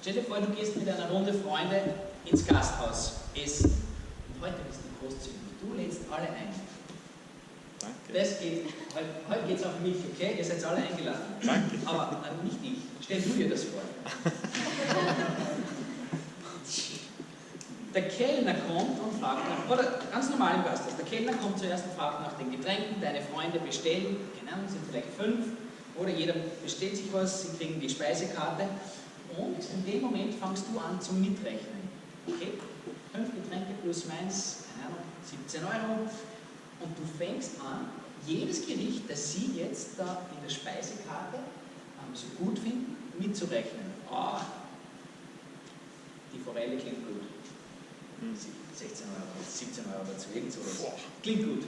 Stell dir vor, du gehst mit einer Runde Freunde ins Gasthaus essen. Und heute bist du großzügig. Du lädst alle ein. Danke. Das geht, heute geht es auf mich, okay? Ihr seid alle eingeladen. Danke. Aber nicht ich. Stell du dir das vor. Der Kellner kommt und fragt nach, oder ganz normal im Gasthaus, der Kellner kommt zuerst und fragt nach den Getränken, deine Freunde bestellen, keine Ahnung, sind vielleicht 5, oder jeder bestellt sich was, sie kriegen die Speisekarte. Und in dem Moment fangst du an zum Mitrechnen. Okay? 5 Getränke plus meins, keine Ahnung, 17 €. Und du fängst an, jedes Gericht, das sie jetzt da in der Speisekarte so gut finden, mitzurechnen. Oh, die Forelle klingt gut. 16 €, 17 € dazu, irgend sowas. Klingt gut.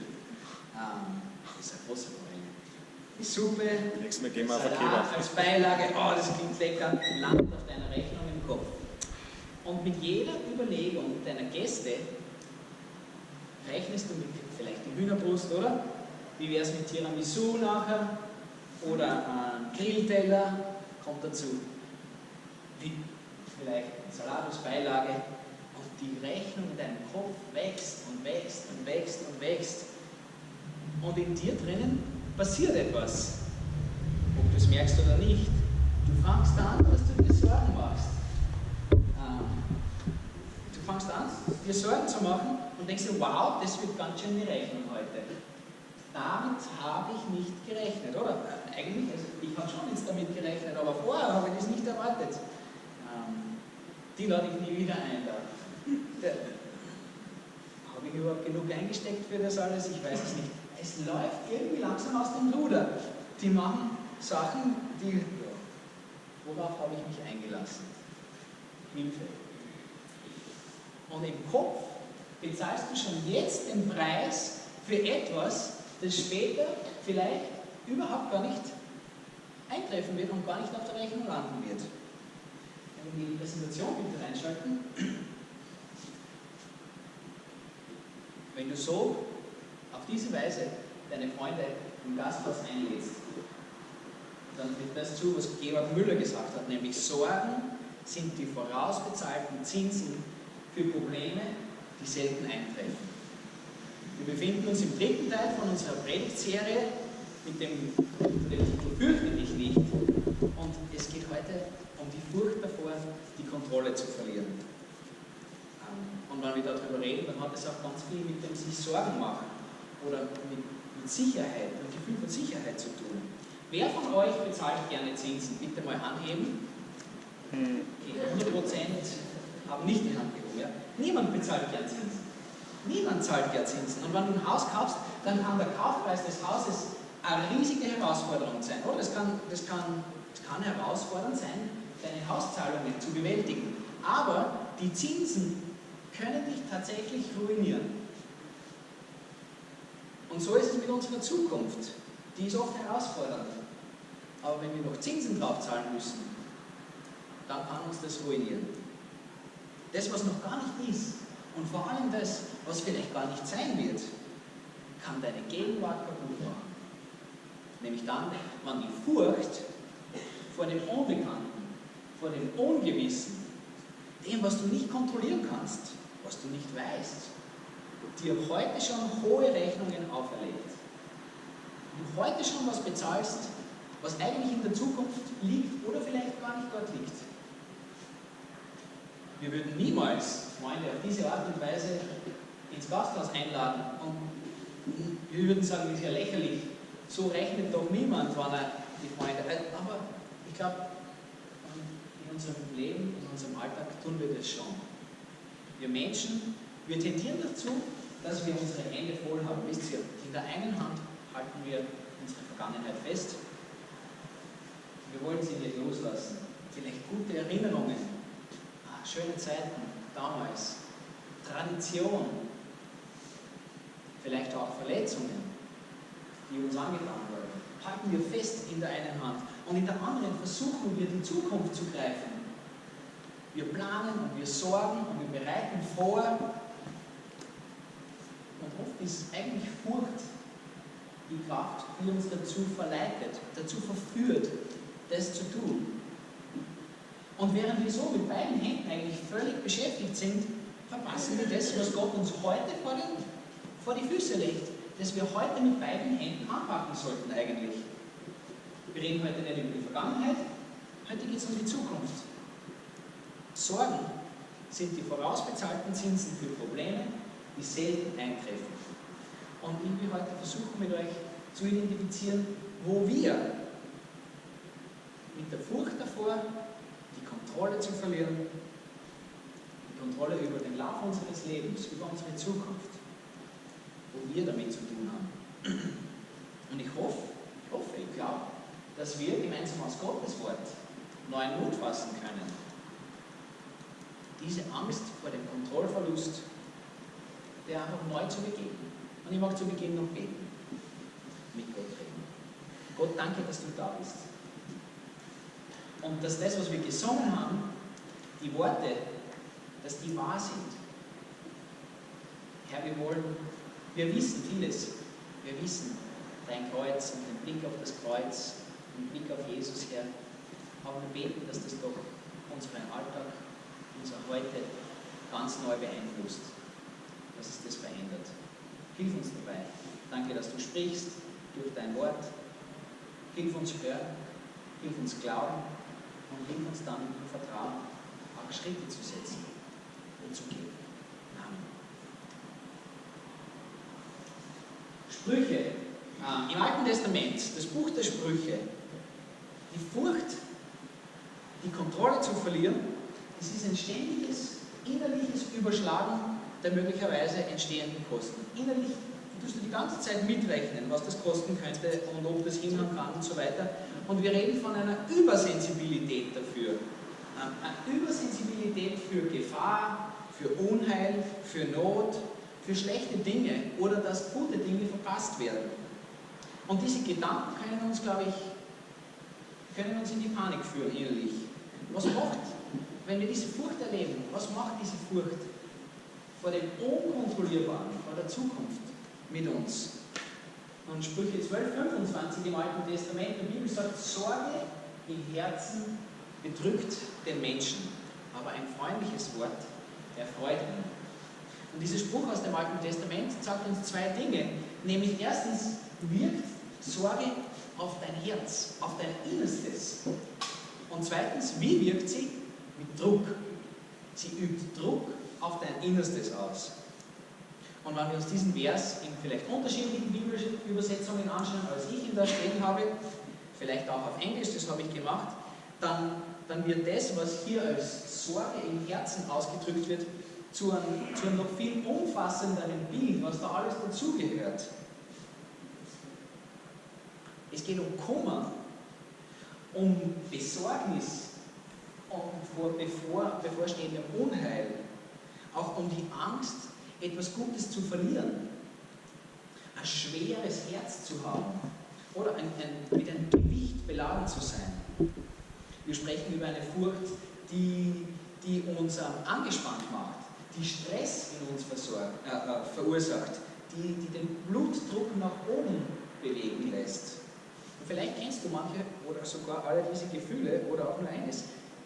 Das ist eine große Forelle. Die Suppe, Salat als Beilage, oh, das klingt lecker, landet auf deiner Rechnung im Kopf. Und mit jeder Überlegung deiner Gäste rechnest du mit vielleicht die Hühnerbrust, oder? Wie wäre es mit Tiramisu nachher? Oder ein Grillteller kommt dazu. Wie vielleicht ein Salat als Beilage. Und die Rechnung in deinem Kopf wächst und wächst und wächst und wächst. Und in dir drinnen passiert etwas, ob du es merkst oder nicht. Du fängst an, dass du dir Sorgen machst. Du fängst an, dir Sorgen zu machen und denkst dir, wow, das wird ganz schön die Rechnung heute. Damit habe ich nicht gerechnet, oder? Eigentlich, also ich habe schon jetzt damit gerechnet, aber vorher habe ich das nicht erwartet. Die lade ich nie wieder ein. Habe ich überhaupt genug eingesteckt für das alles? Ich weiß es nicht. Es läuft irgendwie langsam aus dem Ruder. Die machen Sachen, die... Worauf habe ich mich eingelassen? Hilfe. Und im Kopf bezahlst du schon jetzt den Preis für etwas, das später vielleicht überhaupt gar nicht eintreffen wird und gar nicht auf der Rechnung landen wird. Wenn wir die Präsentation bitte reinschalten. Wenn du so auf diese Weise deine Freunde im Gasthaus einlädst, dann trifft das zu, was Georg Müller gesagt hat, nämlich Sorgen sind die vorausbezahlten Zinsen für Probleme, die selten eintreffen. Wir befinden uns im 3. Teil von unserer Predigtserie mit dem Titel Fürchte, dich nicht. Und es geht heute um die Furcht davor, die Kontrolle zu verlieren. Und wenn wir darüber reden, dann hat es auch ganz viel mit dem sich Sorgen machen oder mit Sicherheit, mit Gefühl von Sicherheit zu tun. Wer von euch bezahlt gerne Zinsen? Bitte mal anheben. Okay, 100% haben nicht die Hand gehoben. Ja? Niemand bezahlt gern Zinsen. Niemand zahlt gern Zinsen. Und wenn du ein Haus kaufst, dann kann der Kaufpreis des Hauses eine riesige Herausforderung sein. Oder? Das kann herausfordernd sein, deine Hauszahlungen zu bewältigen. Aber die Zinsen können dich tatsächlich ruinieren. Und so ist es mit unserer Zukunft. Die ist oft herausfordernd. Aber wenn wir noch Zinsen drauf zahlen müssen, dann kann uns das ruinieren. Das, was noch gar nicht ist, und vor allem das, was vielleicht gar nicht sein wird, kann deine Gegenwart kaputt machen. Nämlich dann, wenn die Furcht vor dem Unbekannten, vor dem Ungewissen, dem, was du nicht kontrollieren kannst, was du nicht weißt, dir heute schon hohe Rechnungen auferlegt. Du heute schon was bezahlst, was eigentlich in der Zukunft liegt oder vielleicht gar nicht dort liegt. Wir würden niemals Freunde auf diese Art und Weise ins Gasthaus einladen. Und wir würden sagen, das ist ja lächerlich. So rechnet doch niemand, wenn er die Freunde. Aber ich glaube, in unserem Leben, in unserem Alltag tun wir das schon. Wir Menschen, wir tendieren dazu, dass wir unsere Hände voll haben. Wisst ihr, in der einen Hand halten wir unsere Vergangenheit fest. Wir wollen sie nicht loslassen. Vielleicht gute Erinnerungen, schöne Zeiten damals, Tradition, vielleicht auch Verletzungen, die uns angetan wurden, halten wir fest in der einen Hand und in der anderen versuchen wir die Zukunft zu greifen. Wir planen und wir sorgen und wir bereiten vor und oft ist eigentlich Furcht die Kraft, die uns dazu verleitet, dazu verführt, das zu tun. Und während wir so mit beiden Händen eigentlich völlig beschäftigt sind, verpassen wir das, was Gott uns heute vor die Füße legt, das wir heute mit beiden Händen anpacken sollten eigentlich. Wir reden heute nicht über die Vergangenheit, heute geht es um die Zukunft. Sorgen sind die vorausbezahlten Zinsen für Probleme, die selten eintreffen. Und ich will heute versuchen, mit euch zu identifizieren, wo wir mit der Furcht davor, die Kontrolle zu verlieren, die Kontrolle über den Lauf unseres Lebens, über unsere Zukunft, wo wir damit zu tun haben. Und ich glaube, dass wir gemeinsam aus Gottes Wort neuen Mut fassen können, diese Angst vor dem Kontrollverlust, der einfach neu zu begegnen. Und ich mag zu Beginn noch beten, mit Gott reden. Gott, danke, dass du da bist. Und dass das, was wir gesungen haben, die Worte, dass die wahr sind. Herr, wir wissen vieles. Wir wissen dein Kreuz und den Blick auf das Kreuz, den Blick auf Jesus, Herr. Aber wir beten, dass das doch unseren Alltag, unser Heute ganz neu beeinflusst, dass es das verändert. Hilf uns dabei. Danke, dass du sprichst durch dein Wort. Hilf uns hören, hilf uns glauben und hilf uns dann im Vertrauen auch Schritte zu setzen und zu gehen. Amen. Sprüche. Im Alten Testament, das Buch der Sprüche. Die Furcht, die Kontrolle zu verlieren, das ist ein ständiges innerliches Überschlagen der möglicherweise entstehenden Kosten. Innerlich tust du die ganze Zeit mitrechnen, was das kosten könnte und ob das hinhauen kann und so weiter. Und wir reden von einer Übersensibilität dafür. Eine Übersensibilität für Gefahr, für Unheil, für Not, für schlechte Dinge oder dass gute Dinge verpasst werden. Und diese Gedanken können uns, glaube ich, in die Panik führen innerlich. Was macht, wenn wir diese Furcht erleben, was macht diese Furcht vor dem Unkontrollierbaren, vor der Zukunft mit uns? Und Sprüche 12,25 im Alten Testament, die Bibel sagt, Sorge im Herzen bedrückt den Menschen, aber ein freundliches Wort erfreut ihn. Und dieser Spruch aus dem Alten Testament sagt uns zwei Dinge, nämlich erstens wirkt Sorge auf dein Herz, auf dein Innerstes. Und zweitens, wie wirkt sie? Mit Druck. Sie übt Druck auf dein Innerstes aus. Und wenn wir uns diesen Vers in vielleicht unterschiedlichen Bibelübersetzungen anschauen, als ich ihn da stehen habe, vielleicht auch auf Englisch, das habe ich gemacht, dann wird das, was hier als Sorge im Herzen ausgedrückt wird, zu einem noch viel umfassenderen Bild, was da alles dazugehört. Es geht um Kummer, um Besorgnis und vor bevorstehendem Unheil, auch um die Angst, etwas Gutes zu verlieren, ein schweres Herz zu haben oder mit einem Gewicht beladen zu sein. Wir sprechen über eine Furcht, die uns angespannt macht, die Stress in uns verursacht, die den Blutdruck nach oben bewegen lässt. Und vielleicht kennst du manche oder sogar alle diese Gefühle oder auch nur eines.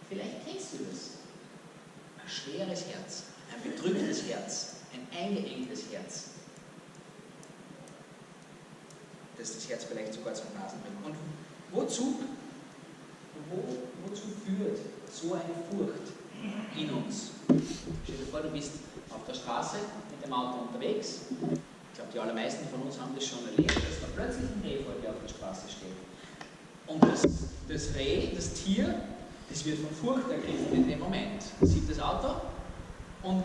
Vielleicht kennst du das. Ein schweres Herz, ein bedrücktes Herz, ein eingeengtes Herz, das Herz vielleicht sogar zum Rasen bringt. Und wozu führt so eine Furcht? in uns. Stell dir vor, du bist auf der Straße mit dem Auto unterwegs. Ich glaube, die allermeisten von uns haben das schon erlebt, dass da plötzlich ein Reh vor dir auf der Straße steht. Und das Reh, das Tier, das wird von Furcht ergriffen in dem Moment. Sieht das Auto und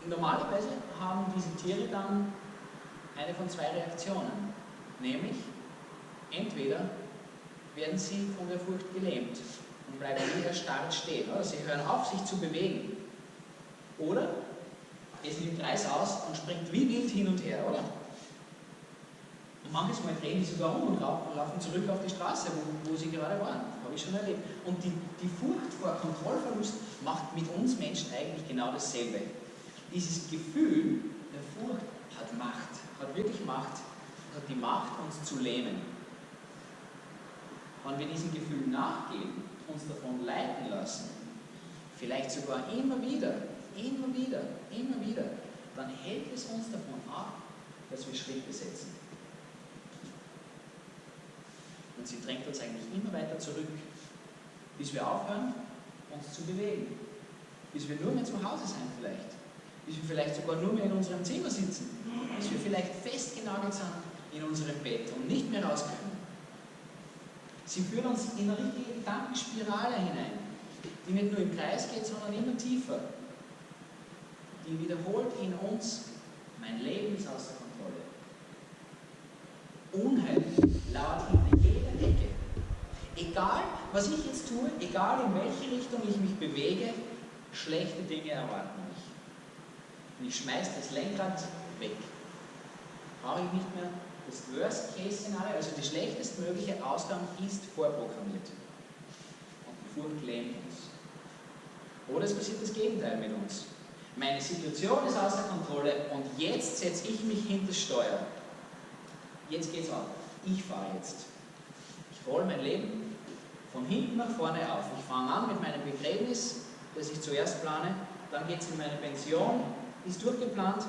normalerweise haben diese Tiere dann eine von zwei Reaktionen. Nämlich, entweder werden sie von der Furcht gelähmt und bleiben wieder erstarrt stehen. Oder sie hören auf, sich zu bewegen. Oder es nimmt Reiß aus und springt wie wild hin und her, oder? Und manches Mal drehen die sogar um und laufen zurück auf die Straße, wo sie gerade waren. Habe ich schon erlebt. Und die Furcht vor Kontrollverlust macht mit uns Menschen eigentlich genau dasselbe. Dieses Gefühl der Furcht hat Macht, hat wirklich Macht, hat die Macht, uns zu lähmen. Wenn wir diesem Gefühl nachgeben, uns davon leiten lassen, vielleicht sogar immer wieder, dann hält es uns davon ab, dass wir Schritte setzen. Und sie drängt uns eigentlich immer weiter zurück, bis wir aufhören, uns zu bewegen. Bis wir nur mehr zu Hause sein vielleicht. Bis wir vielleicht sogar nur mehr in unserem Zimmer sitzen. Bis wir vielleicht festgenagelt sind in unserem Bett und nicht mehr raus können. Sie führen uns in eine richtige Gedankenspirale hinein, die nicht nur im Kreis geht, sondern immer tiefer. Die wiederholt in uns, mein Leben ist außer Kontrolle. Unheil lauert hinter jeder Ecke. Egal, was ich jetzt tue, egal in welche Richtung ich mich bewege, schlechte Dinge erwarten mich. Und ich schmeiße das Lenkrad weg. Brauche ich nicht mehr. Das Worst-Case-Szenario, also die schlechtestmögliche Ausgang, ist vorprogrammiert. Und die Furcht lähmt uns. Oder es passiert das Gegenteil mit uns. Meine Situation ist außer Kontrolle und jetzt setze ich mich hinter das Steuer. Jetzt geht's an. Ich fahre jetzt. Ich rolle mein Leben von hinten nach vorne auf. Ich fange an mit meinem Begräbnis, das ich zuerst plane. Dann geht es in meine Pension, ist durchgeplant,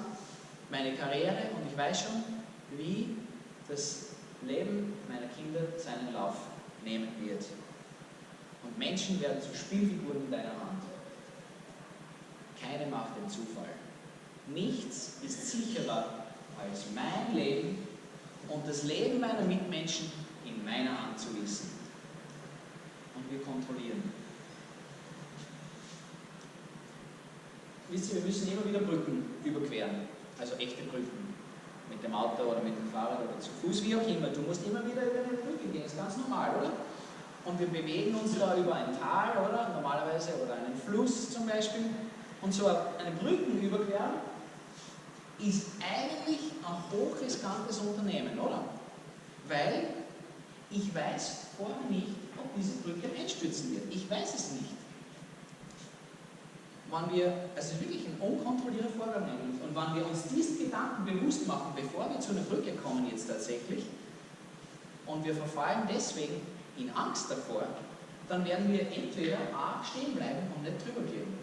meine Karriere und ich weiß schon, wie das Leben meiner Kinder seinen Lauf nehmen wird. Und Menschen werden zu Spielfiguren in deiner Hand. Keine Macht im Zufall. Nichts ist sicherer als mein Leben und das Leben meiner Mitmenschen in meiner Hand zu wissen. Und wir kontrollieren. Wisst ihr, wir müssen immer wieder Brücken überqueren, also echte Brücken. Mit dem Auto oder mit dem Fahrrad oder zu Fuß, wie auch immer. Du musst immer wieder über eine Brücke gehen, das ist ganz normal, oder? Und wir bewegen uns da über ein Tal, oder? Normalerweise, oder einen Fluss zum Beispiel. Und so eine Brückenüberquerung ist eigentlich ein hochriskantes Unternehmen, oder? Weil ich weiß vorher nicht, ob diese Brücke einstürzen wird. Ich weiß es nicht. Also wirklich ein unkontrollierter Vorgang eigentlich. Und wenn wir uns diesen Gedanken bewusst machen, bevor wir zu einer Brücke kommen jetzt tatsächlich, und wir verfallen deswegen in Angst davor, dann werden wir entweder A, stehen bleiben und nicht drüber gehen.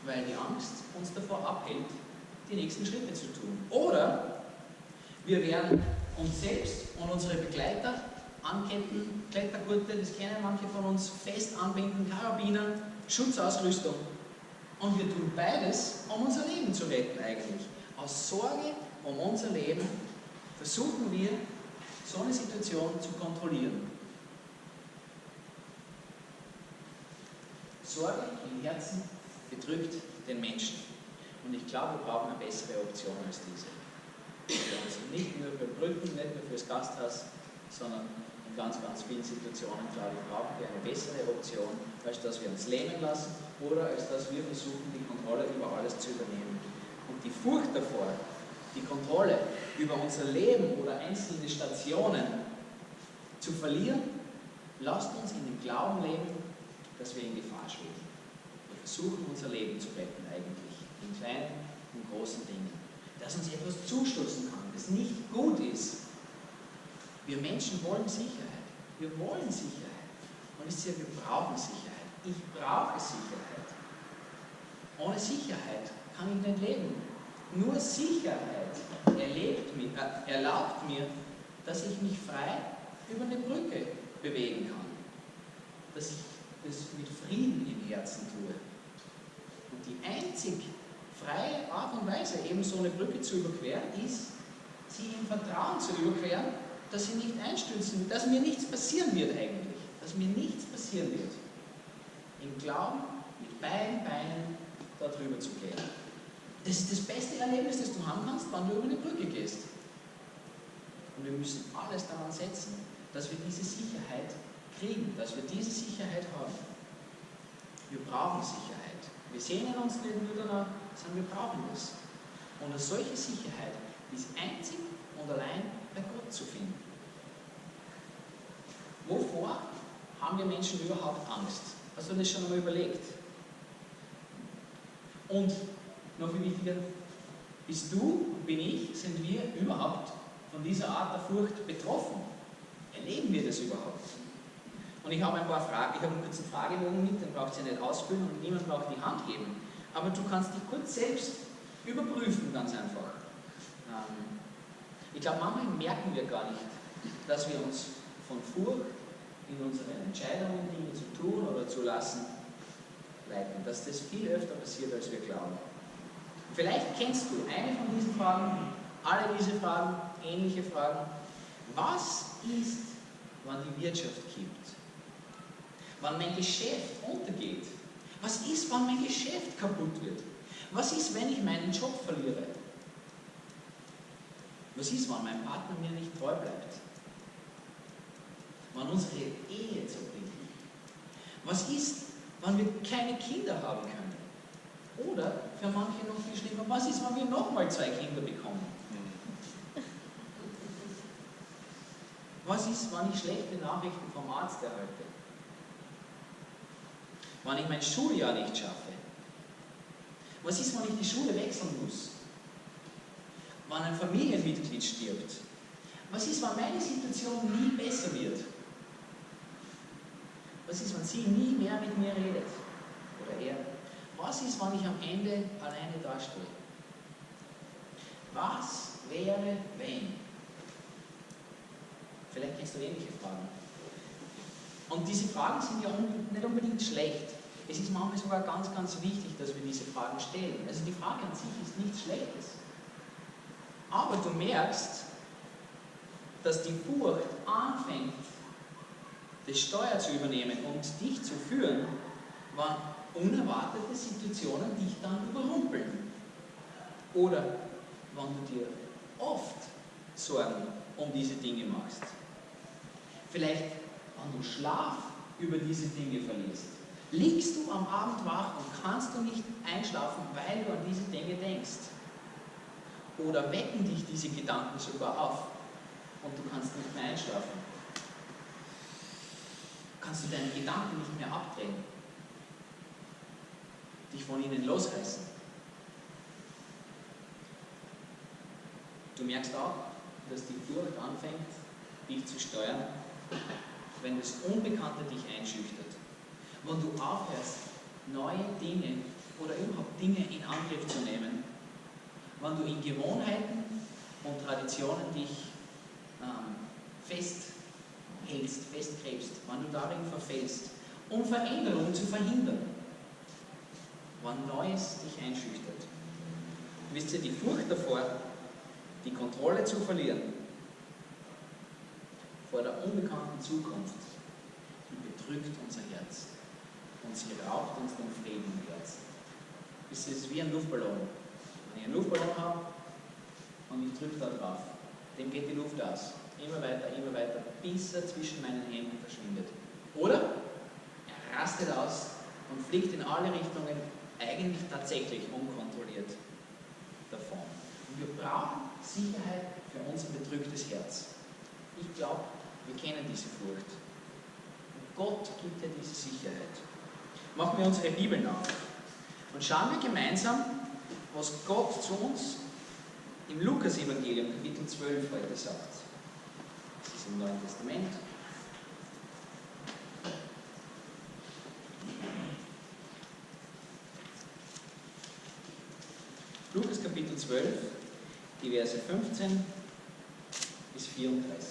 Weil die Angst uns davor abhält, die nächsten Schritte zu tun. Oder wir werden uns selbst und unsere Begleiter anketten, Klettergurte, das kennen manche von uns, fest anbinden, Karabiner, Schutzausrüstung. Und wir tun beides, um unser Leben zu retten eigentlich. Aus Sorge um unser Leben versuchen wir, so eine Situation zu kontrollieren. Sorge im Herzen bedrückt den Menschen. Und ich glaube, wir brauchen eine bessere Option als diese. Für uns nicht nur für Brücken, nicht nur fürs Gasthaus, sondern in ganz, ganz vielen Situationen, glaube ich, brauchen wir eine bessere Option, als dass wir uns lähmen lassen oder als dass wir versuchen, die Kontrolle über alles zu übernehmen. Und die Furcht davor, die Kontrolle über unser Leben oder einzelne Stationen zu verlieren, lasst uns in dem Glauben leben, dass wir in Gefahr schweben. Wir versuchen, unser Leben zu retten eigentlich, in kleinen und großen Dingen. Dass uns etwas zustoßen kann, das nicht gut ist. Wir Menschen wollen Sicherheit. Wir wollen Sicherheit. Und wisst ihr, wir brauchen Sicherheit. Ich brauche Sicherheit. Ohne Sicherheit kann ich nicht leben. Nur Sicherheit erlaubt mir, dass ich mich frei über eine Brücke bewegen kann. Dass ich das mit Frieden im Herzen tue. Und die einzig freie Art und Weise, eben so eine Brücke zu überqueren, ist, sie im Vertrauen zu überqueren, dass sie nicht einstürzen wird, dass mir nichts passieren wird eigentlich. Dass mir nichts passieren wird. Im Glauben, mit beiden Beinen da drüber zu gehen. Das ist das beste Erlebnis, das du haben kannst, wenn du über eine Brücke gehst. Und wir müssen alles daran setzen, dass wir diese Sicherheit kriegen, dass wir diese Sicherheit haben. Wir brauchen Sicherheit. Wir sehnen uns nicht nur danach, sondern wir brauchen das. Und eine solche Sicherheit ist einzig und allein bei Gott zu finden. Wovor haben wir Menschen überhaupt Angst? Hast du das schon einmal überlegt? Und noch viel wichtiger, bist du, bin ich, sind wir überhaupt von dieser Art der Furcht betroffen? Erleben wir das überhaupt? Und ich habe ein paar Fragen, ich habe einen kurzen Fragebogen mit, den braucht ihr nicht ausfüllen und niemand braucht die Hand heben. Aber du kannst dich kurz selbst überprüfen, ganz einfach. Ich glaube, manchmal merken wir gar nicht, dass wir uns von Furcht in unseren Entscheidungen, Dinge zu tun oder zu lassen, leiten. Dass das viel öfter passiert, als wir glauben. Vielleicht kennst du eine von diesen Fragen, alle diese Fragen, ähnliche Fragen. Was ist, wenn die Wirtschaft kippt? Wenn mein Geschäft untergeht? Was ist, wenn mein Geschäft kaputt wird? Was ist, wenn ich meinen Job verliere? Was ist, wenn mein Partner mir nicht treu bleibt? Wenn unsere Ehe zerbricht? Was ist, wenn wir keine Kinder haben können? Oder, für manche noch viel schlimmer, was ist, wenn wir nochmal 2 Kinder bekommen? Was ist, wenn ich schlechte Nachrichten vom Arzt erhalte? Wenn ich mein Schuljahr nicht schaffe? Was ist, wenn ich die Schule wechseln muss? Wenn ein Familienmitglied stirbt? Was ist, wenn meine Situation nie besser wird? Was ist, wenn sie nie mehr mit mir redet? Oder er? Was ist, wenn ich am Ende alleine dastehe? Was wäre, wenn? Vielleicht kennst du ähnliche Fragen. Und diese Fragen sind ja nicht unbedingt schlecht. Es ist manchmal sogar ganz, ganz wichtig, dass wir diese Fragen stellen. Also die Frage an sich ist nichts Schlechtes. Aber du merkst, dass die Furcht anfängt, das Steuer zu übernehmen und dich zu führen, wenn unerwartete Situationen dich dann überrumpeln. Oder wenn du dir oft Sorgen um diese Dinge machst. Vielleicht, wenn du Schlaf über diese Dinge verlierst. Liegst du am Abend wach und kannst du nicht einschlafen, weil du an diese Dinge denkst. Oder wecken dich diese Gedanken sogar auf und du kannst nicht mehr einschlafen. Kannst du deine Gedanken nicht mehr abdrehen, dich von ihnen losreißen. Du merkst auch, dass die Furcht anfängt, dich zu steuern, wenn das Unbekannte dich einschüchtert. Wenn du aufhörst, neue Dinge oder überhaupt Dinge in Angriff zu nehmen, wenn du in Gewohnheiten und Traditionen dich festhältst, festkrebst, wenn du darin verfällst, um Veränderung zu verhindern, wenn Neues dich einschüchtert. Wisst ihr, die Furcht davor, die Kontrolle zu verlieren, vor der unbekannten Zukunft, die betrügt unser Herz und sie raubt uns den Frieden im Herzen. Es ist wie ein Luftballon. Wenn ich einen Luftballon habe und ich drücke da drauf, dem geht die Luft aus. Immer weiter, bis er zwischen meinen Händen verschwindet. Oder er rastet aus und fliegt in alle Richtungen, eigentlich tatsächlich unkontrolliert davon. Und wir brauchen Sicherheit für unser bedrücktes Herz. Ich glaube, wir kennen diese Furcht. Und Gott gibt dir diese Sicherheit. Machen wir unsere Bibeln auf und schauen wir gemeinsam, was Gott zu uns im Lukasevangelium Kapitel 12 heute sagt. Das ist im Neuen Testament. Lukas Kapitel 12, die Verse 15 bis 34.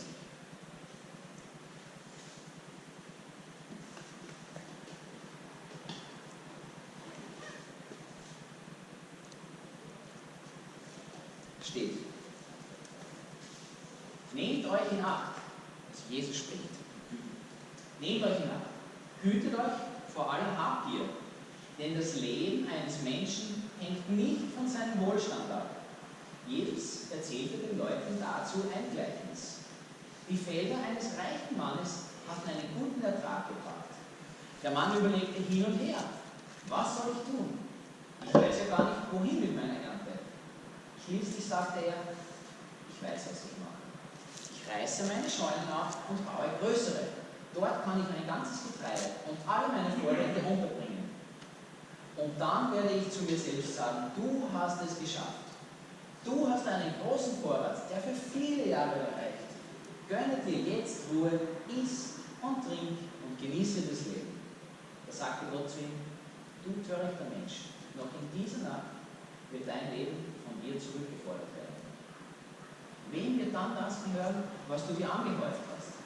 steht: Nehmt euch in Acht, also Jesus spricht, nehmt euch in Acht, hütet euch vor aller Habgier, denn das Leben eines Menschen hängt nicht von seinem Wohlstand ab. Jesus erzählte den Leuten dazu ein Gleichnis. Die Felder eines reichen Mannes hatten einen guten Ertrag gebracht. Der Mann überlegte hin und her: Was soll ich tun? Ich weiß ja gar nicht, wohin mit meiner Ernte. Schließlich sagte er: Ich weiß, was ich mache. Ich reiße meine Scheunen auf und baue größere. Dort kann ich mein ganzes Getreide und alle meine Vorräte unterbringen. Und dann werde ich zu mir selbst sagen: Du hast es geschafft. Du hast einen großen Vorrat, der für viele Jahre reicht. Gönne dir jetzt Ruhe, iss und trink und genieße das Leben. Da sagte Gott zu ihm: Du törichter Mensch, noch in dieser Nacht wird dein Leben von dir zurückgefordert werden. Wem wird dann das gehören, was du dir angehäuft hast?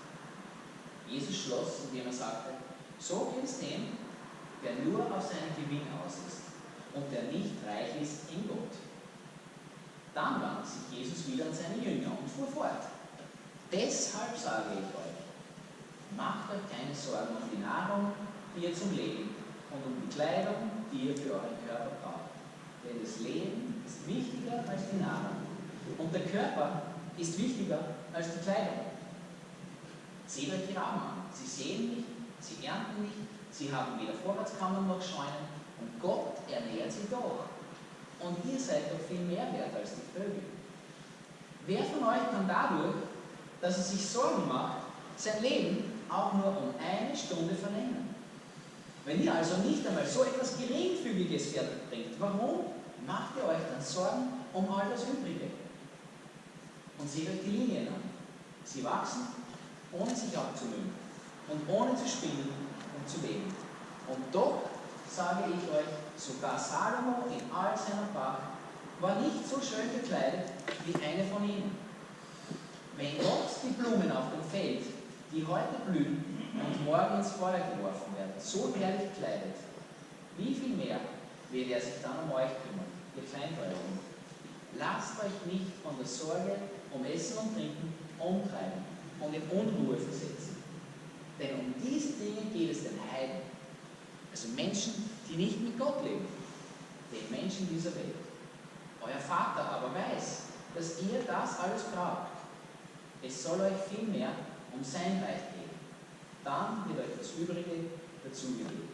Jesus schloss, indem er sagte: So geht es dem, der nur auf seinen Gewinn aus ist und der nicht reich ist in Gott. Dann wandte sich Jesus wieder an seine Jünger und fuhr fort: Deshalb sage ich euch, macht euch keine Sorgen um die Nahrung, die ihr zum Leben, und um die Kleidung, die ihr für euren Körper braucht. Denn das Leben ist wichtiger als die Nahrung und der Körper ist wichtiger als die Kleidung. Seht euch die Raben an. Sie säen nicht, sie ernten nicht, sie haben weder Vorratskammern noch Scheunen, und Gott ernährt sie doch. Und ihr seid doch viel mehr wert als die Vögel. Wer von euch kann dadurch, dass er sich Sorgen macht, sein Leben auch nur um 1 Stunde verlängern? Wenn ihr also nicht einmal so etwas Geringfügiges fertig bringt, warum macht ihr euch dann Sorgen um all das Übrige? Und seht euch die Linien an. Sie wachsen, ohne sich abzumühen und ohne zu spinnen und zu weben. Und doch sage ich euch, sogar Salomo in all seiner Pracht war nicht so schön gekleidet wie eine von ihnen. Wenn Gott die Blumen auf dem Feld, die heute blühen und morgen ins Feuer geworfen werden, so herrlich kleidet, wie viel mehr wird er sich dann um euch kümmern, ihr Kleingläubigen? Lasst euch nicht von der Sorge um Essen und Trinken umtreiben und in Unruhe versetzen. Denn um diese Dinge geht es den Heiden, also Menschen, die nicht mit Gott leben, den Menschen dieser Welt. Euer Vater aber weiß, dass ihr das alles braucht. Es soll euch viel mehr um sein Reich gehen. Dann wird euch das Übrige dazugegeben.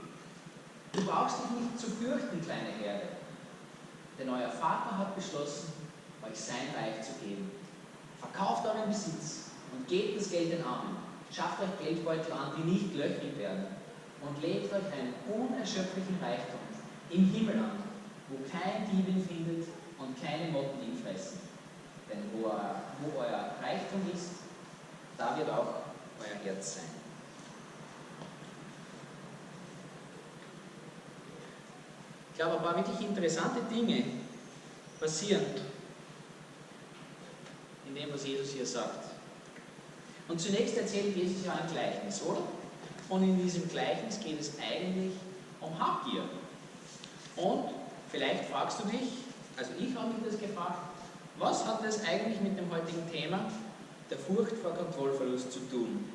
Du brauchst dich nicht zu fürchten, kleine Herde, denn euer Vater hat beschlossen, euch sein Reich zu geben. Verkauft euren Besitz und gebt das Geld den Armen. Schafft euch Geldbeutel an, die nicht löchrig werden, und legt euch einen unerschöpflichen Reichtum im Himmel an, wo kein Dieb ihn findet und keine Motten ihn fressen. Denn wo euer Reichtum ist, da wird auch euer Herz sein. Ich glaube, ein paar wirklich interessante Dinge passieren in dem, was Jesus hier sagt. Und zunächst erzählt Jesus ja ein Gleichnis, oder? Und in diesem Gleichnis geht es eigentlich um Habgier. Und vielleicht fragst du dich, also ich habe mich das gefragt, was hat das eigentlich mit dem heutigen Thema der Furcht vor Kontrollverlust zu tun?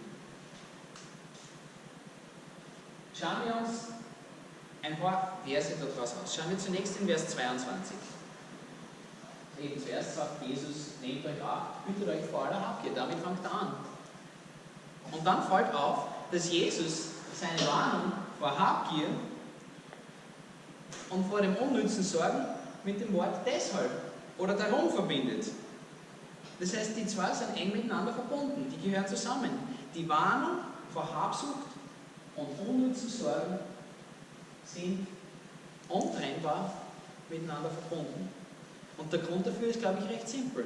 Schauen wir uns ein paar Verse daraus aus. Schauen wir zunächst in Vers 22. Eben zuerst sagt Jesus: Nehmt euch Acht, hütet euch vor aller Habgier. Damit fängt er an. Und dann fällt auf, dass Jesus seine Warnung vor Habgier und vor dem unnützen Sorgen mit dem Wort deshalb oder darum verbindet. Das heißt, die zwei sind eng miteinander verbunden, die gehören zusammen. Die Warnung vor Habsucht und unnützen Sorgen sind untrennbar miteinander verbunden. Und der Grund dafür ist, glaube ich, recht simpel.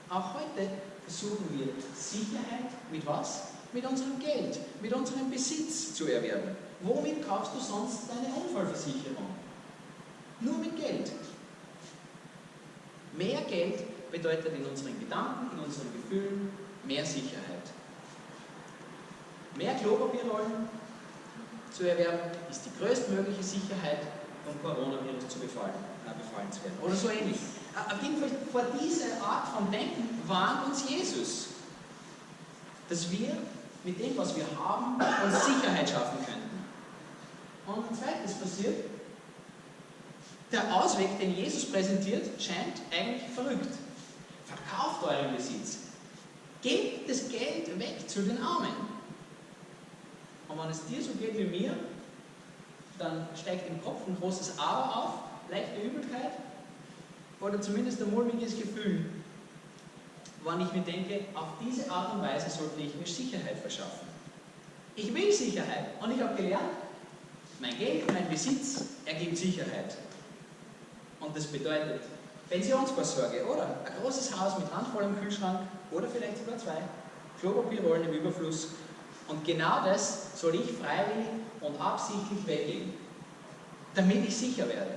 Auch heute versuchen wir Sicherheit mit was? Mit unserem Geld, mit unserem Besitz zu erwerben. Womit kaufst du sonst deine Unfallversicherung? Nur mit Geld. Mehr Geld bedeutet in unseren Gedanken, in unseren Gefühlen mehr Sicherheit. Mehr Klopapierrollen zu erwerben ist die größtmögliche Sicherheit, vom Coronavirus befallen zu werden. Oder so ähnlich. Auf jeden Fall vor dieser Art von Denken warnt uns Jesus, dass wir mit dem, was wir haben, uns Sicherheit schaffen könnten. Und ein zweites passiert, der Ausweg, den Jesus präsentiert, scheint eigentlich verrückt. Verkauft euren Besitz. Gebt das Geld weg zu den Armen. Und wenn es dir so geht wie mir, dann steigt im Kopf ein großes Aber auf, leichte Übelkeit oder zumindest ein mulmiges Gefühl, wann ich mir denke, auf diese Art und Weise sollte ich mir Sicherheit verschaffen. Ich will Sicherheit und ich habe gelernt, mein Geld, mein Besitz ergibt Sicherheit. Und das bedeutet Pensionsvorsorge, oder? Ein großes Haus mit handvollem Kühlschrank oder vielleicht sogar 2, Klopapierrollen im Überfluss. Und genau das soll ich freiwillig und absichtlich weggeben, damit ich sicher werde.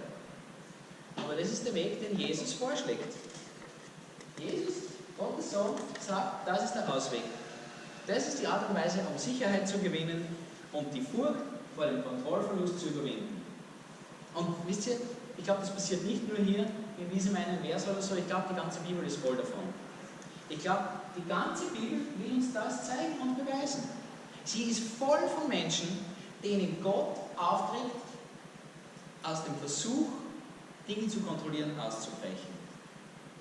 Aber das ist der Weg, den Jesus vorschlägt. Jesus, Gottes Sohn, sagt, das ist der Ausweg. Das ist die Art und Weise, um Sicherheit zu gewinnen und die Furcht vor dem Kontrollverlust zu überwinden. Und wisst ihr, ich glaube, das passiert nicht nur hier in diesem einen Vers oder so, ich glaube, die ganze Bibel ist voll davon. Ich glaube, die ganze Bibel will uns das zeigen und beweisen. Sie ist voll von Menschen, denen Gott aufträgt, aus dem Versuch, Dinge zu kontrollieren, auszubrechen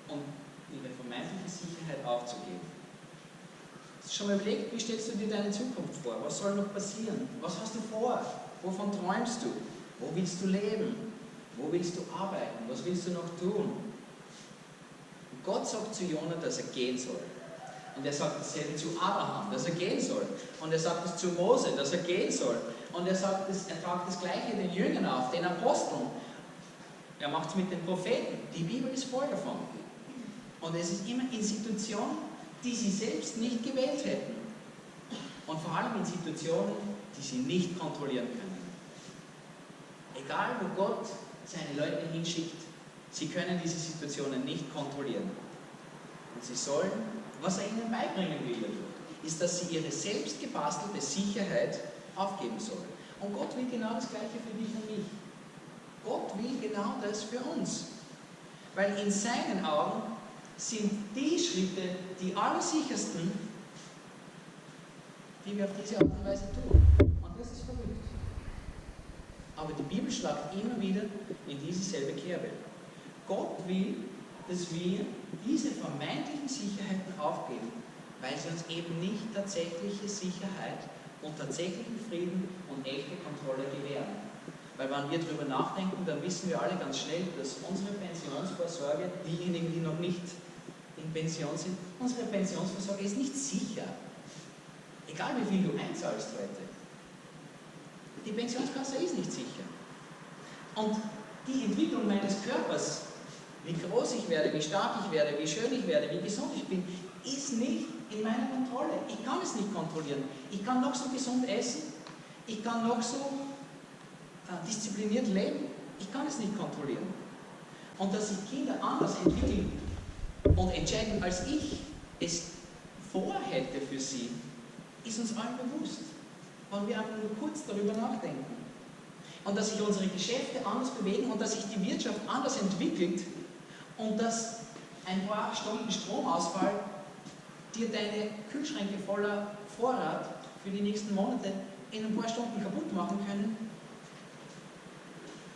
und ihre vermeintliche Sicherheit aufzugeben. Hast du schon mal überlegt, wie stellst du dir deine Zukunft vor? Was soll noch passieren? Was hast du vor? Wovon träumst du? Wo willst du leben? Wo willst du arbeiten? Was willst du noch tun? Und Gott sagt zu Jona, dass er gehen soll. Und er sagt dasselbe zu Abraham, dass er gehen soll. Und er sagt es zu Mose, dass er gehen soll. Und er tragt das Gleiche den Jüngern auf, den Aposteln. Er macht es mit den Propheten. Die Bibel ist voll davon. Und es ist immer in Situationen, die sie selbst nicht gewählt hätten. Und vor allem in Situationen, die sie nicht kontrollieren können. Egal, wo Gott seine Leute hinschickt, sie können diese Situationen nicht kontrollieren. Und sie sollen, was er ihnen beibringen will dadurch, ist, dass sie ihre selbst gebastelte Sicherheit aufgeben sollen. Und Gott will genau das Gleiche für dich und mich. Gott will genau das für uns. Weil in seinen Augen sind die Schritte die allersichersten, die wir auf diese Art und Weise tun. Und das ist verrückt. Aber die Bibel schlagt immer wieder in dieselbe Kerbe. Gott will, dass wir diese vermeintlichen Sicherheiten aufgeben, weil sie uns eben nicht tatsächliche Sicherheit und tatsächlichen Frieden und echte Kontrolle gewähren. Weil wenn wir darüber nachdenken, dann wissen wir alle ganz schnell, dass unsere Pensionsvorsorge, diejenigen, die noch nicht in Pension sind, unsere Pensionsvorsorge ist nicht sicher. Egal wie viel du einzahlst heute. Die Pensionskasse ist nicht sicher. Und die Entwicklung meines Körpers, wie groß ich werde, wie stark ich werde, wie schön ich werde, wie gesund ich bin, ist nicht in meiner Kontrolle. Ich kann es nicht kontrollieren. Ich kann noch so gesund essen, ich kann noch so diszipliniert leben, ich kann es nicht kontrollieren. Und dass sich Kinder anders entwickeln und entscheiden, als ich es vorhätte für sie, ist uns allen bewusst, wenn wir einfach nur kurz darüber nachdenken. Und dass sich unsere Geschäfte anders bewegen und dass sich die Wirtschaft anders entwickelt und dass ein paar Stunden Stromausfall dir deine Kühlschränke voller Vorrat für die nächsten Monate in ein paar Stunden kaputt machen können.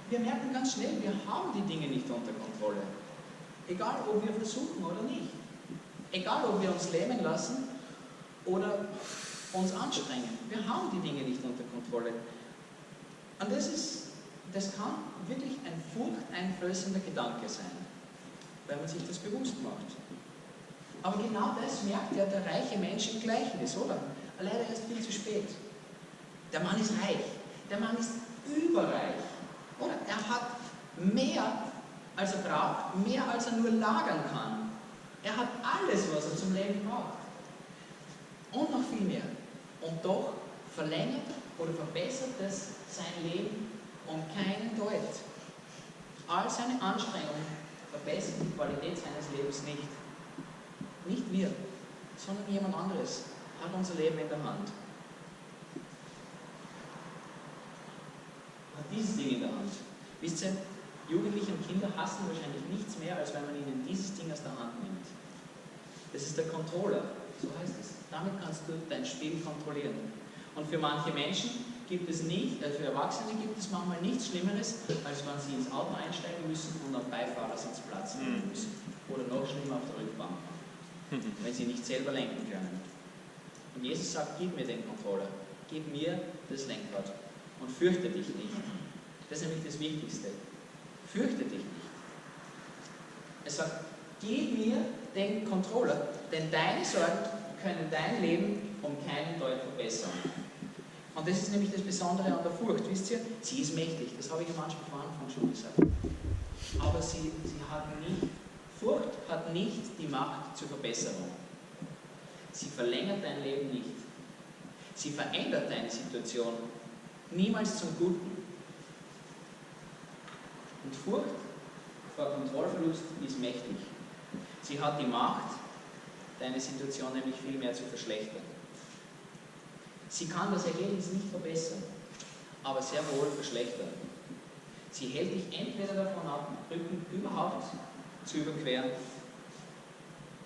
Wir merken ganz schnell, wir haben die Dinge nicht unter Kontrolle. Egal, ob wir versuchen oder nicht. Egal, ob wir uns lähmen lassen oder uns anstrengen. Wir haben die Dinge nicht unter Kontrolle. Und das kann wirklich ein furchteinflößender Gedanke sein, wenn man sich das bewusst macht. Aber genau das merkt ja der reiche Mensch im Gleichnis, oder? Leider erst viel zu spät. Der Mann ist reich. Der Mann ist überreich. Oder? Er hat mehr, als er braucht, mehr, als er nur lagern kann. Er hat alles, was er zum Leben braucht. Und noch viel mehr. Und doch verlängert oder verbessert es sein Leben um keinen Deut. All seine Anstrengungen verbessern die Qualität seines Lebens nicht. Nicht wir, sondern jemand anderes hat unser Leben in der Hand. Hat dieses Ding in der Hand. Wisst ihr, Jugendliche und Kinder hassen wahrscheinlich nichts mehr, als wenn man ihnen dieses Ding aus der Hand nimmt. Das ist der Controller, so heißt es. Damit kannst du dein Spiel kontrollieren. Und für manche Menschen gibt es nicht, für Erwachsene gibt es manchmal nichts Schlimmeres, als wenn sie ins Auto einsteigen müssen und am Beifahrersitz Platz nehmen müssen. Oder noch schlimmer auf der Rückbank, wenn sie nicht selber lenken können. Und Jesus sagt, gib mir den Controller, gib mir das Lenkrad und fürchte dich nicht. Das ist nämlich das Wichtigste. Fürchte dich nicht. Er sagt, gib mir den Controller, denn deine Sorgen können dein Leben um keinen Deut verbessern. Und das ist nämlich das Besondere an der Furcht. Wisst ihr, sie ist mächtig, das habe ich am Anfang schon gesagt. Aber Furcht hat nicht die Macht zur Verbesserung. Sie verlängert dein Leben nicht. Sie verändert deine Situation niemals zum Guten. Und Furcht vor Kontrollverlust ist mächtig. Sie hat die Macht, deine Situation nämlich viel mehr zu verschlechtern. Sie kann das Ergebnis nicht verbessern, aber sehr wohl verschlechtern. Sie hält dich entweder davon ab, Brücken überhaupt zu überqueren,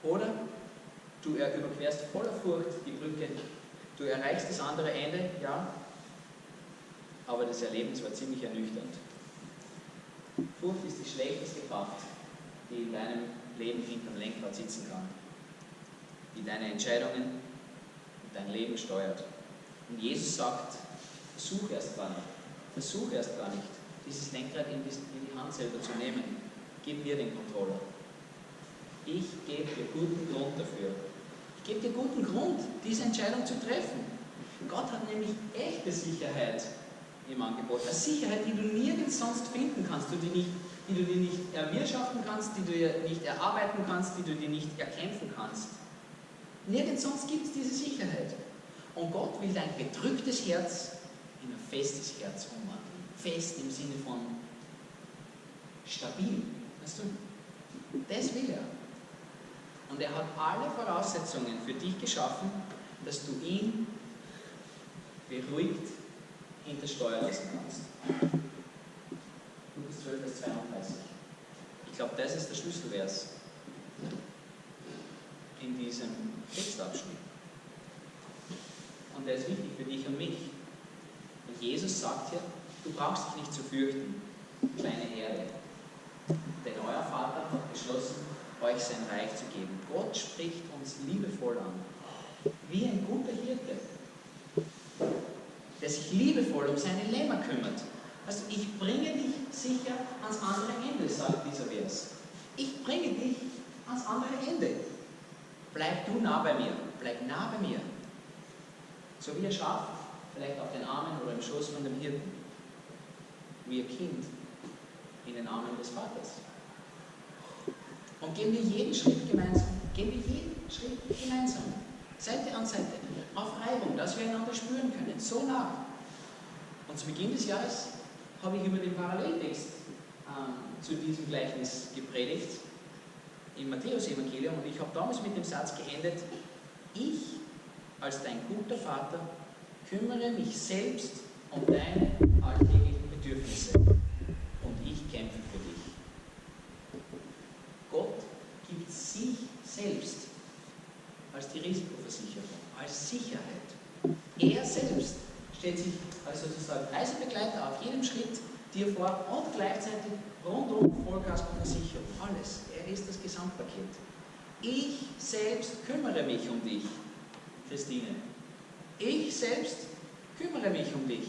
oder du überquerst voller Furcht die Brücke, du erreichst das andere Ende, ja, aber das Erlebnis war ziemlich ernüchternd. Furcht ist die schlechteste Kraft, die in deinem Leben hinterm Lenkrad sitzen kann, die deine Entscheidungen und dein Leben steuert. Und Jesus sagt, versuch erst gar nicht, dieses Lenkrad in die Hand selber zu nehmen. Gib mir den Controller. Ich gebe dir guten Grund dafür. Ich gebe dir guten Grund, diese Entscheidung zu treffen. Gott hat nämlich echte Sicherheit im Angebot. Eine Sicherheit, die du nirgends sonst finden kannst, die du dir nicht erwirtschaften kannst, die du dir nicht erarbeiten kannst, die du dir nicht erkämpfen kannst. Nirgends sonst gibt es diese Sicherheit. Und Gott will dein bedrücktes Herz in ein festes Herz umwandeln. Fest im Sinne von stabil. Weißt du? Das will er. Und er hat alle Voraussetzungen für dich geschaffen, dass du ihn beruhigt hinter Steuer lassen kannst. Lukas 12, Vers 32. Ich glaube, das ist der Schlüsselvers in diesem Textabschnitt. Und der ist wichtig für dich und mich. Und Jesus sagt hier, du brauchst dich nicht zu fürchten, kleine Herde. Denn euer Vater hat beschlossen, euch sein Reich zu geben. Gott spricht uns liebevoll an. Wie ein guter Hirte, der sich liebevoll um seine Lämmer kümmert. Also ich bringe dich sicher ans andere Ende, sagt dieser Vers. Ich bringe dich ans andere Ende. Bleib du nah bei mir. Bleib nah bei mir. So wie ein Schaf, vielleicht auf den Armen oder im Schoß von dem Hirten. Wie ein Kind in den Armen des Vaters. Und gehen wir jeden Schritt gemeinsam. Seite an Seite. Auf Reibung, dass wir einander spüren können. So nah. Und zu Beginn des Jahres habe ich über den Paralleltext zu diesem Gleichnis gepredigt. Im Matthäus-Evangelium. Und ich habe damals mit dem Satz geendet: Ich, als dein guter Vater, kümmere mich selbst um deine alltäglichen Bedürfnisse. Und ich kämpfe für dich. Gott gibt sich selbst als die Risikoversicherung, als Sicherheit. Er selbst stellt sich als sozusagen Reisebegleiter auf jedem Schritt dir vor und gleichzeitig rundum Vollkaskoversicherung. Alles. Er ist das Gesamtpaket. Ich selbst kümmere mich um dich, Christine. Ich selbst kümmere mich um dich,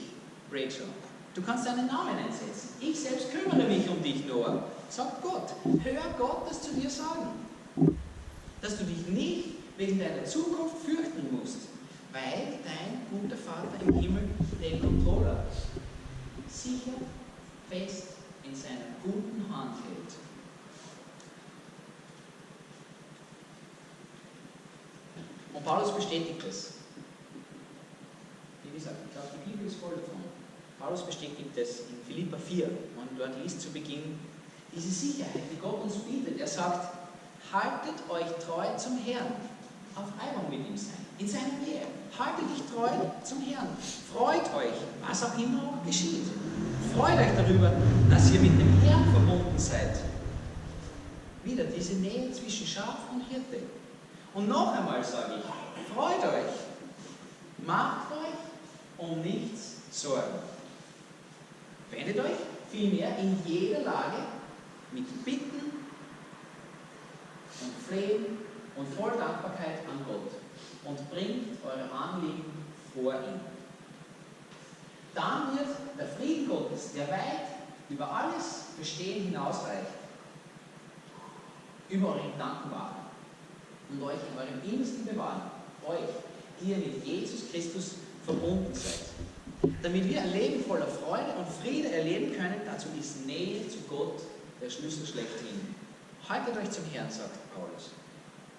Rachel. Du kannst deinen Namen einsetzen. Ich selbst kümmere mich um dich, Noah. Sagt Gott. Hör Gott das zu dir sagen. Dass du dich nicht wegen deiner Zukunft fürchten musst, weil dein guter Vater im Himmel den Controller sicher fest in seiner guten Hand hält. Und Paulus bestätigt das. Wie gesagt, ich glaube, die Bibel ist voll davon. Paulus bestätigt das in Philipper 4, man dort liest zu Beginn diese Sicherheit, die Gott uns bietet. Er sagt, haltet euch treu zum Herrn. auf Reibung mit ihm sein, in seiner Nähe. Haltet dich treu zum Herrn. Freut euch, was auch immer auch geschieht. Freut euch darüber, dass ihr mit dem Herrn verbunden seid. Wieder diese Nähe zwischen Schaf und Hirte. Und noch einmal sage ich, freut euch. Macht euch um nichts Sorgen. Wendet euch vielmehr in jeder Lage mit Bitten und Flehen und voll Dankbarkeit an Gott und bringt eure Anliegen vor ihn. Dann wird der Frieden Gottes, der weit über alles Verstehen hinausreicht, über eure Gedanken wahren und euch in eurem Innersten bewahren, euch, die ihr mit Jesus Christus verbunden seid. Damit wir ein Leben voller Freude und Friede erleben können, dazu ist Nähe zu Gott der Schlüssel schlechthin. Haltet euch zum Herrn, sagt Paulus.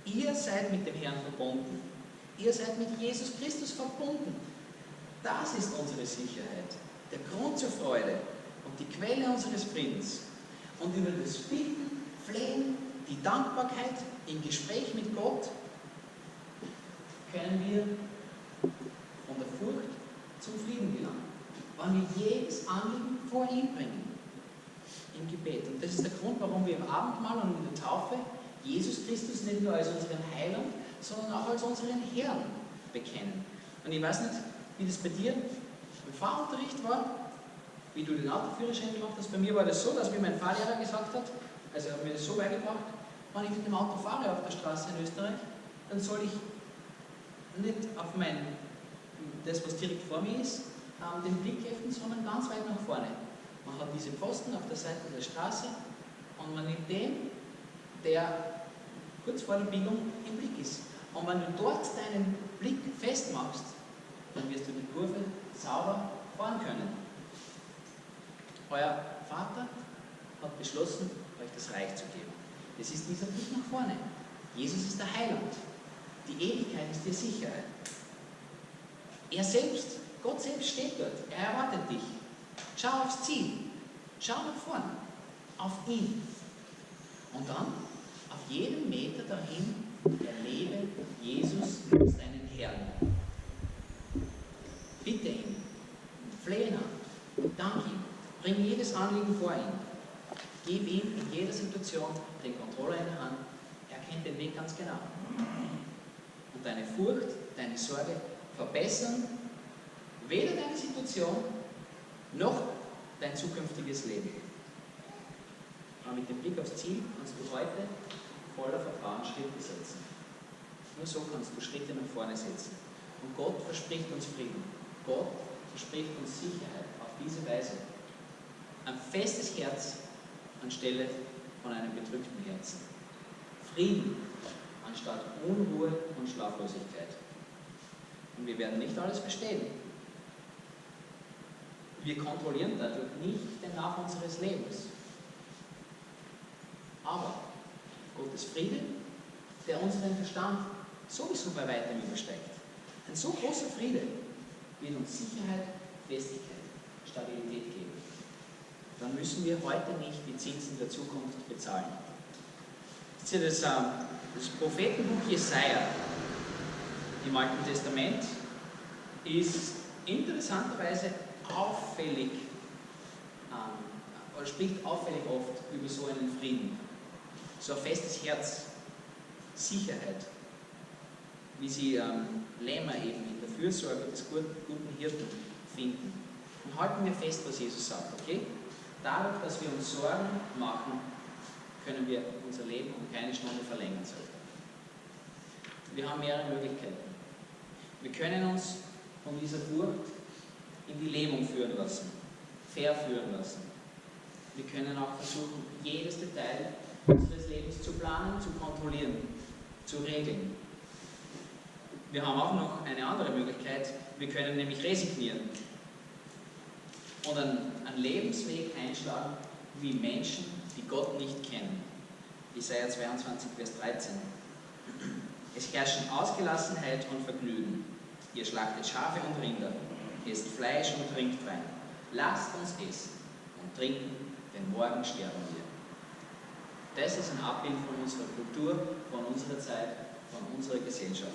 Ihr seid mit dem Herrn verbunden. Ihr seid mit Jesus Christus verbunden. Das ist unsere Sicherheit, der Grund zur Freude und die Quelle unseres Friedens. Und über das Bitten, Flehen, die Dankbarkeit im Gespräch mit Gott können wir von der Furcht zum Frieden gelangen, weil wir jedes Anliegen vor ihn bringen, im Gebet. Und das ist der Grund, warum wir im Abendmahl und in der Taufe Jesus Christus nicht nur als unseren Heiland, sondern auch als unseren Herrn bekennen. Und ich weiß nicht, wie das bei dir im Fahrunterricht war, wie du den Autoführerschein gemacht hast. Bei mir war das so, dass mir mein Fahrlehrer gesagt hat, also er hat mir das so beigebracht, wenn ich mit dem Auto fahre auf der Straße in Österreich, dann soll ich nicht auf das, was direkt vor mir ist, den Blick heften, sondern ganz weit nach vorne. Man hat diese Pfosten auf der Seite der Straße und man nimmt den, der kurz vor der Biegung im Blick ist. Und wenn du dort deinen Blick festmachst, dann wirst du die Kurve sauber fahren können. Euer Vater hat beschlossen, euch das Reich zu geben. Das ist dieser Blick nach vorne. Jesus ist der Heiland. Die Ewigkeit ist die Sicherheit. Er selbst, Gott selbst steht dort. Er erwartet dich. Schau aufs Ziel. Schau nach vorne. Auf ihn. Und dann, auf jedem Meter dahin, erlebe Jesus als deinen Herrn. Bitte ihn. Flehe an. Dank ihm. Bring jedes Anliegen vor ihn. Gib ihm in jeder Situation den Controller in der Hand. Er kennt den Weg ganz genau. Und deine Furcht, deine Sorge verbessern weder deine Situation noch dein zukünftiges Leben. Aber mit dem Blick aufs Ziel kannst du heute voller Vertrauen Schritte setzen. Nur so kannst du Schritte nach vorne setzen. Und Gott verspricht uns Frieden. Gott verspricht uns Sicherheit auf diese Weise. Ein festes Herz anstelle von einem bedrückten Herzen. Frieden anstatt Unruhe und Schlaflosigkeit. Und wir werden nicht alles verstehen. Wir kontrollieren dadurch nicht den Lauf unseres Lebens. Aber Gottes Friede, der unseren Verstand sowieso bei weitem übersteigt. Ein so großer Friede wird uns Sicherheit, Festigkeit, Stabilität geben. Dann müssen wir heute nicht die Zinsen der Zukunft bezahlen. Das Prophetenbuch Jesaja im Alten Testament ist interessanterweise auffällig, oder spricht auffällig oft über so einen Frieden. So ein festes Herz, Sicherheit, wie sie Lämmer eben in der Fürsorge des guten Hirten finden. Und halten wir fest, was Jesus sagt, okay? Dadurch, dass wir uns Sorgen machen, können wir unser Leben um keine Stunde verlängern. Wir haben mehrere Möglichkeiten. Wir können uns von dieser Furcht in die Lähmung führen lassen, verführen lassen. Wir können auch versuchen, jedes Detail unseres Lebens zu planen, zu kontrollieren, zu regeln. Wir haben auch noch eine andere Möglichkeit. Wir können nämlich resignieren und einen Lebensweg einschlagen wie Menschen, die Gott nicht kennen. Jesaja 22, Vers 13. Es herrschen Ausgelassenheit und Vergnügen. Ihr schlachtet Schafe und Rinder, esst Fleisch und trinkt Wein. Lasst uns essen und trinken, denn morgen sterben wir. Das ist ein Abbild von unserer Kultur, von unserer Zeit, von unserer Gesellschaft.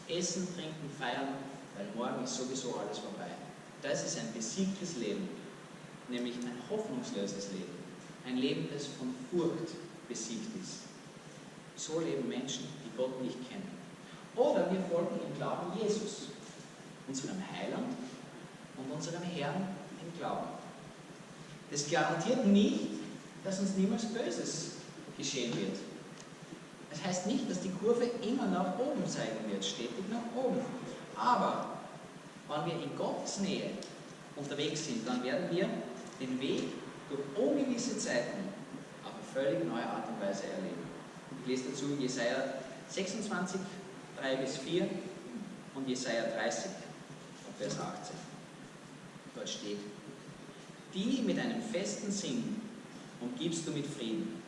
Essen, trinken, feiern, weil morgen ist sowieso alles vorbei. Das ist ein besiegtes Leben, nämlich ein hoffnungsloses Leben. Ein Leben, das von Furcht besiegt ist. So leben Menschen, die Gott nicht kennen. Oder wir folgen im Glauben Jesus, unserem Heiland und unserem Herrn im Glauben. Das garantiert nicht, dass uns niemals Böses geschehen wird. Das heißt nicht, dass die Kurve immer nach oben zeigen wird, stetig nach oben. Aber wenn wir in Gottes Nähe unterwegs sind, dann werden wir den Weg durch ungewisse Zeiten auf eine völlig neue Art und Weise erleben. Ich lese dazu Jesaja 26, 3-4 und Jesaja 30, Vers 18. Dort steht: Die mit einem festen Sinn umgibst du mit Frieden,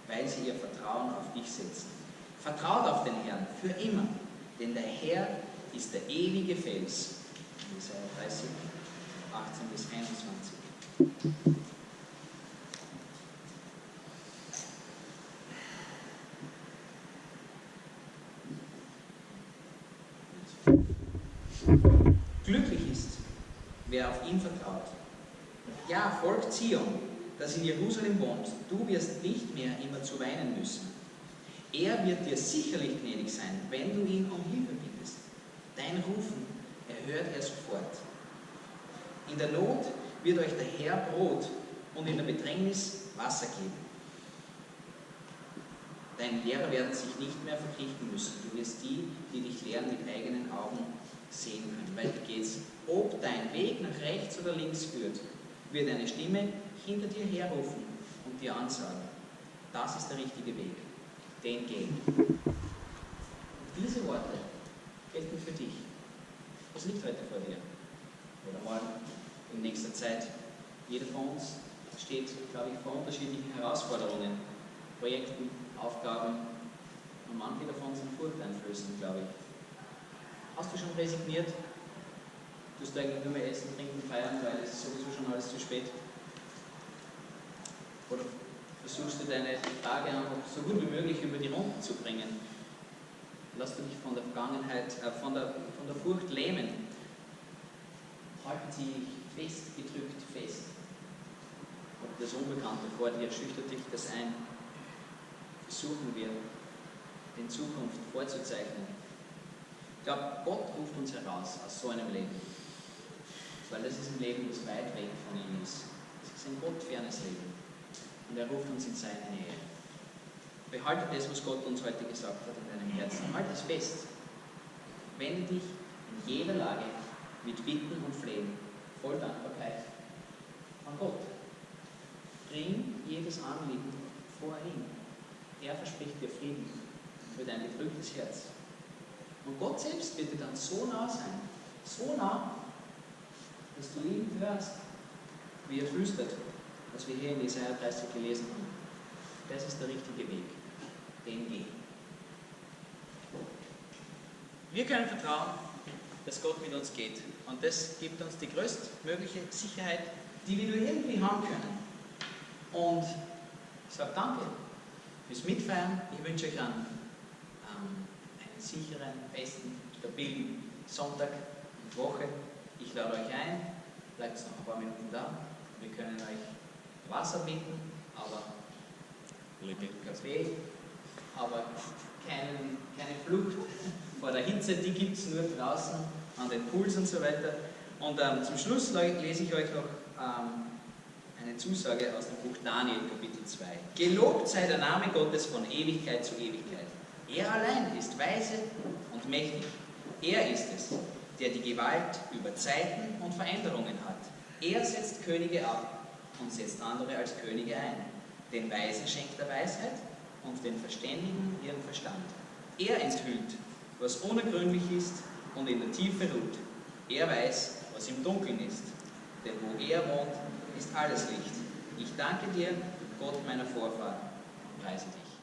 weil sie ihr Vertrauen auf dich setzen. Vertraut auf den Herrn für immer, denn der Herr ist der ewige Fels. Jesaja 30, 18-21. Glücklich ist, wer auf ihn vertraut. Ja, Volk Zion, das in Jerusalem wohnt, du wirst nicht mehr immer zu weinen müssen. Er wird dir sicherlich gnädig sein, wenn du ihn um Hilfe bittest. Dein Rufen erhört er sofort. In der Not wird euch der Herr Brot und in der Bedrängnis Wasser geben. Deine Lehrer werden sich nicht mehr verpflichten müssen. Du wirst die, die dich lehren, mit eigenen Augen sehen können. Weiter geht's. Ob dein Weg nach rechts oder links führt, wird eine Stimme hinter dir herrufen und dir ansagen: Das ist der richtige Weg. Den geh. Diese Worte gelten für dich. Was liegt heute vor dir? Oder morgen, in nächster Zeit? Jeder von uns steht, glaube ich, vor unterschiedlichen Herausforderungen, Projekten, Aufgaben, und manche davon sind furchteinflößend, glaube ich. Hast du schon resigniert? Tust du eigentlich nur mehr essen, trinken, feiern, weil es ist sowieso schon alles zu spät? Oder versuchst du deine Tage so gut wie möglich über die Runden zu bringen? Lass du dich von der Vergangenheit, von der Furcht lähmen. Halten sie dich fest, gedrückt fest. Und das Unbekannte vor dir, schüchtert dich das ein. Versuchen wir, den Zukunft vorzuzeichnen. Ich glaube, Gott ruft uns heraus aus so einem Leben. Weil das ist ein Leben, das weit weg von ihm ist. Es ist ein gottfernes Leben. Und er ruft uns in seine Nähe. Behalte das, was Gott uns heute gesagt hat, in deinem Herzen. Halt es fest. Wende dich in jeder Lage mit Bitten und Flehen, voll Dankbarkeit an Gott. Bring jedes Anliegen vor ihn. Er verspricht dir Frieden für dein bedrücktes Herz. Und Gott selbst wird dir dann so nah sein, so nah, dass du ihn hörst, wie er flüstert, was wir hier in Jesaja 30 gelesen haben. Das ist der richtige Weg, den geh. Wir können vertrauen, dass Gott mit uns geht. Und das gibt uns die größtmögliche Sicherheit, die wir nur irgendwie haben können. Und ich sage danke fürs Mitfeiern. Ich wünsche euch einen sicheren, festen, stabilen Sonntag und Woche. Ich lade euch ein, bleibt noch ein paar Minuten da. Wir können euch Wasser bieten, aber Kaffee, aber keine Flucht vor der Hitze, die gibt es nur draußen an den Pools und so weiter. Und zum Schluss lese ich euch noch eine Zusage aus dem Buch Daniel, Kapitel 2. Gelobt sei der Name Gottes von Ewigkeit zu Ewigkeit. Er allein ist weise und mächtig. Er ist es, der die Gewalt über Zeiten und Veränderungen hat. Er setzt Könige ab und setzt andere als Könige ein. Den Weisen schenkt er Weisheit und den Verständigen ihren Verstand. Er enthüllt, was unergründlich ist und in der Tiefe ruht. Er weiß, was im Dunkeln ist. Denn wo er wohnt, ist alles Licht. Ich danke dir, Gott meiner Vorfahren, und preise dich.